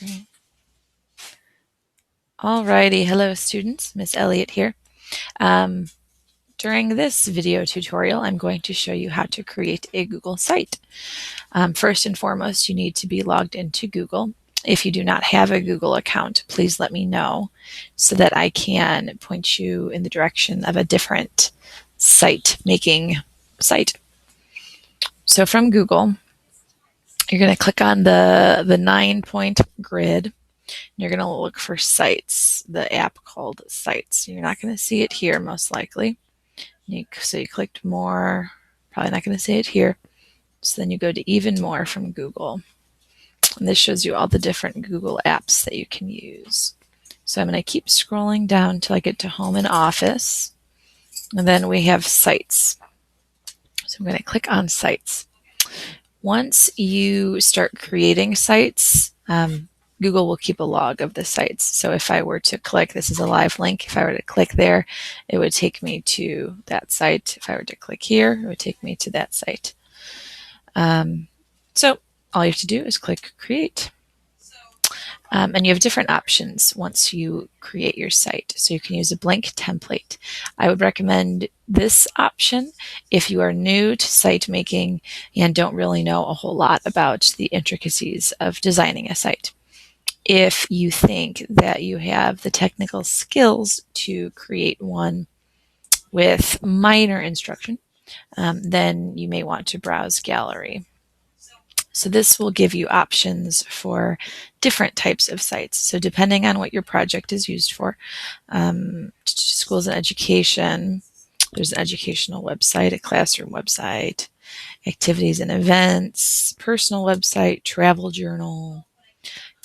Right. Alrighty, hello students, Miss Elliott here. During this video tutorial, I'm going to show you how to create a Google site. First and foremost, you need to be logged into Google. If you do not have a Google account, please let me know so that I can point you in the direction of a different site-making site. So from Google, you're going to click on the 9-point grid. You're going to look for Sites, the app called Sites. You're not going to see it here, most likely. So you clicked More, probably not going to see it here. So then you go to Even More from Google. And this shows you all the different Google apps that you can use. So I'm going to keep scrolling down until I get to Home and Office. And then we have Sites. So I'm going to click on Sites. Once you start creating sites, Google will keep a log of the sites. So if I were to click, this is a live link, if I were to click there, it would take me to that site. If I were to click here, it would take me to that site. So all you have to do is click Create. And you have different options once you create your site. So you can use a blank template. I would recommend this option if you are new to site making and don't really know a whole lot about the intricacies of designing a site. If you think that you have the technical skills to create one with minor instruction, then you may want to browse Gallery. So this will give you options for different types of sites. So depending on what your project is used for, schools and education, there's an educational website, a classroom website, activities and events, personal website, travel journal,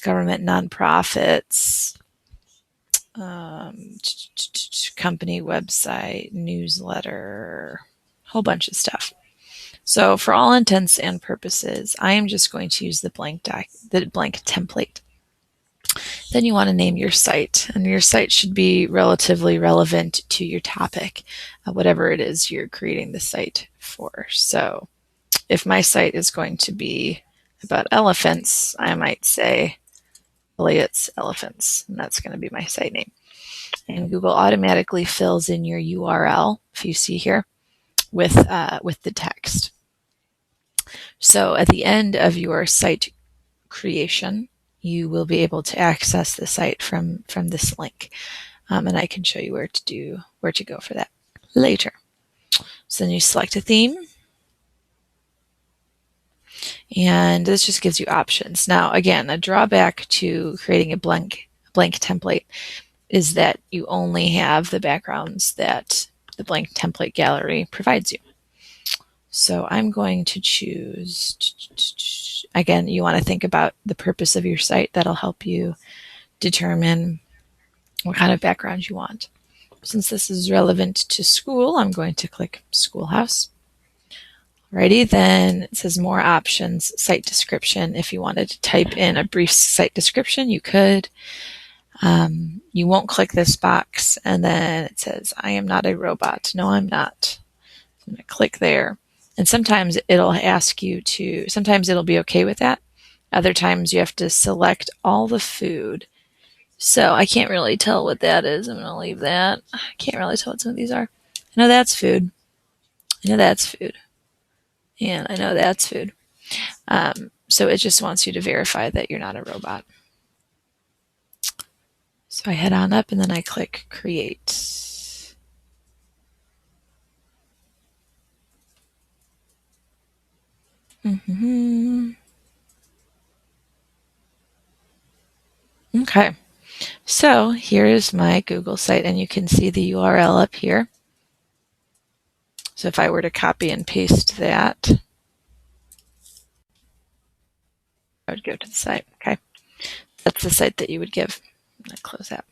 government nonprofits, company website, newsletter, whole bunch of stuff. So for all intents and purposes, I am just going to use the blank template. Then you want to name your site, and your site should be relatively relevant to your topic, whatever it is you're creating the site for. So if my site is going to be about elephants, I might say Elliott's Elephants, and that's going to be my site name. And Google automatically fills in your URL, if you see here, with the text. So at the end of your site creation, you will be able to access the site from this link, and I can show you where to go for that later. So then you select a theme, and this just gives you options. Now, again, a drawback to creating a blank template is that you only have the backgrounds that the blank template gallery provides you. So I'm going to choose, again, you want to think about the purpose of your site. That'll help you determine what kind of background you want. Since this is relevant to school, I'm going to click Schoolhouse. Alrighty, then it says more options, site description. If you wanted to type in a brief site description, you could. You won't click this box, and then it says, I am not a robot. No, I'm not. So I'm going to click there. And sometimes it'll ask you to, sometimes it'll be okay with that. Other times you have to select all the food. So I can't really tell what that is. I'm going to leave that. I can't really tell what some of these are. I know that's food. I know that's food. And I know that's food. So it just wants you to verify that you're not a robot. So I head on up and then I click Create. Okay, so here is my Google site, and you can see the URL up here. So if I were to copy and paste that, I would go to the site. Okay, that's the site that you would give. I'm going to close that.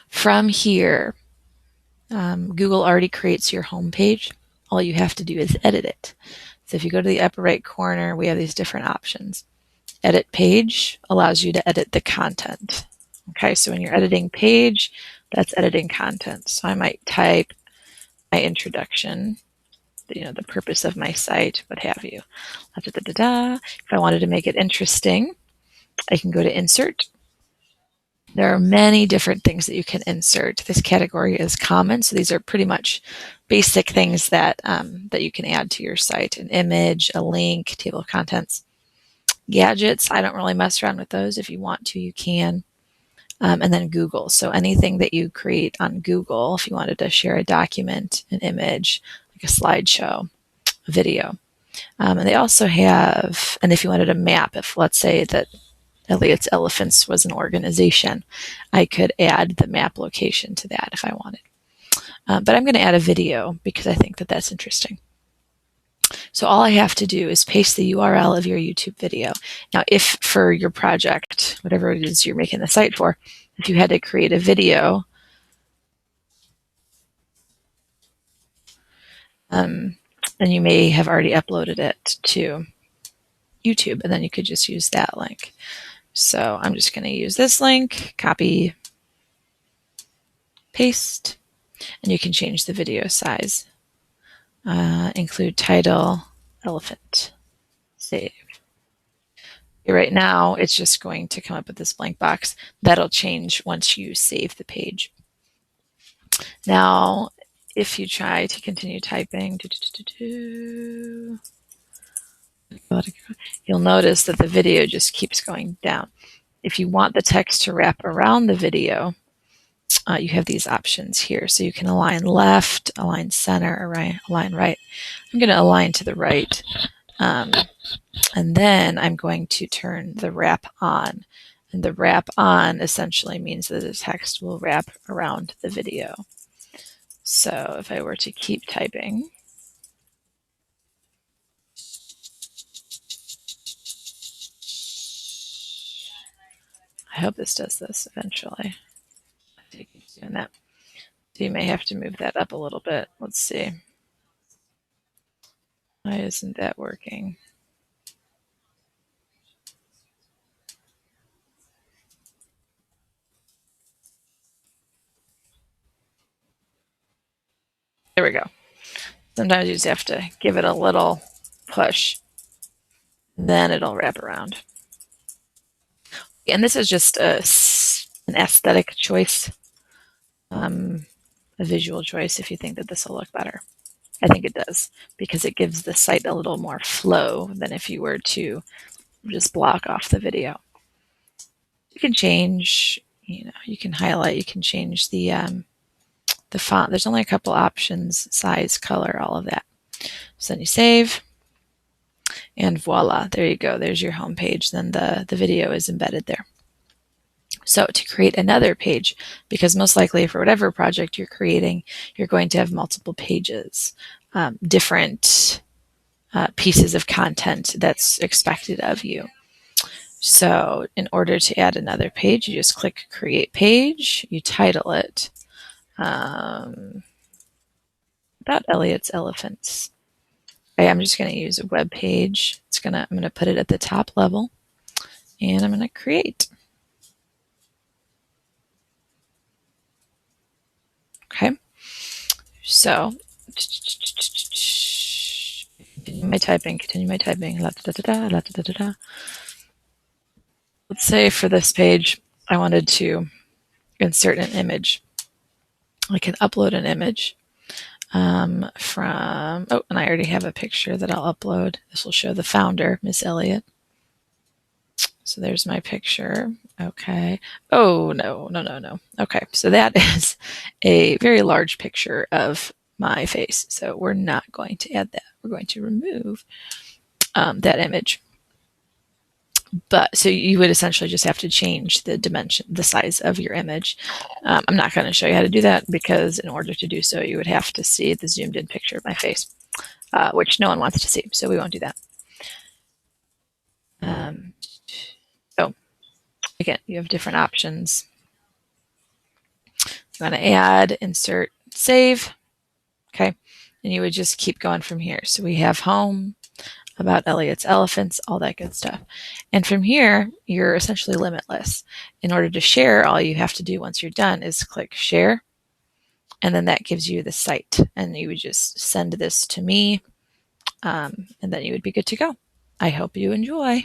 From here, Google already creates your home page. All you have to do is edit it. So if you go to the upper right corner, we have these different options. Edit page allows you to edit the content. Okay, so when you're editing page, that's editing content. So I might type my introduction, the purpose of my site, what have you. If I wanted to make it interesting, I can go to insert. There are many different things that you can insert. This category is common, so these are pretty much basic things that that you can add to your site: an image, a link, table of contents. Gadgets, I don't really mess around with those. If you want to, you can. And then Google. So anything that you create on Google, if you wanted to share a document, an image, like a slideshow, a video. And they also have, and if you wanted a map, if let's say that Elliot's Elephants was an organization, I could add the map location to that if I wanted. But I'm going to add a video because I think that that's interesting. So all I have to do is paste the URL of your YouTube video. Now, if for your project, whatever it is you're making the site for, if you had to create a video, and you may have already uploaded it to YouTube, and then you could just use that link. So I'm just going to use this link, copy, paste, and you can change the video size. Include title, elephant, save. Right now, it's just going to come up with this blank box. That'll change once you save the page. Now, if you try to continue typing, you'll notice that the video just keeps going down. If you want the text to wrap around the video, you have these options here. So you can align left, align center, or align right. I'm going to align to the right. And then I'm going to turn the wrap on. And the wrap on essentially means that the text will wrap around the video. So if I were to keep typing, I hope this does this eventually. I think it's doing that. So you may have to move that up a little bit. Let's see. Why isn't that working? There we go. Sometimes you just have to give it a little push. Then it'll wrap around. And this is just an aesthetic choice, a visual choice if you think that this will look better. I think it does because it gives the site a little more flow than if you were to just block off the video. You can change, you can highlight, you can change the font. There's only a couple options: size, color, all of that. So then you save, and voila, there you go. There's your home page. Then the video is embedded there. So to create another page, because most likely for whatever project you're creating, you're going to have multiple pages, different pieces of content that's expected of you. So in order to add another page, you just click Create Page, you title it about Elliot's Elephants. Okay, I'm just going to use a web page. I'm going to put it at the top level, and I'm going to create. Okay, so continue my typing. La, da, da, da, la, da, da, da. Let's say for this page, I wanted to insert an image. I can upload an image and I already have a picture that I'll upload. This will show the founder, Miss Elliott. So there's my picture. Okay. Oh, no. Okay, so that is a very large picture of my face. So we're not going to add that. We're going to remove that image. But so you would essentially just have to change the dimension, the size of your image. I'm not going to show you how to do that because in order to do so, you would have to see the zoomed in picture of my face, which no one wants to see. So we won't do that. So again, you have different options. You want to add, insert, save. Okay. And you would just keep going from here. So we have home, about Elliot's Elephants, all that good stuff. And from here, you're essentially limitless. In order to share, all you have to do once you're done is click share. And then that gives you the site. And you would just send this to me. And then you would be good to go. I hope you enjoy.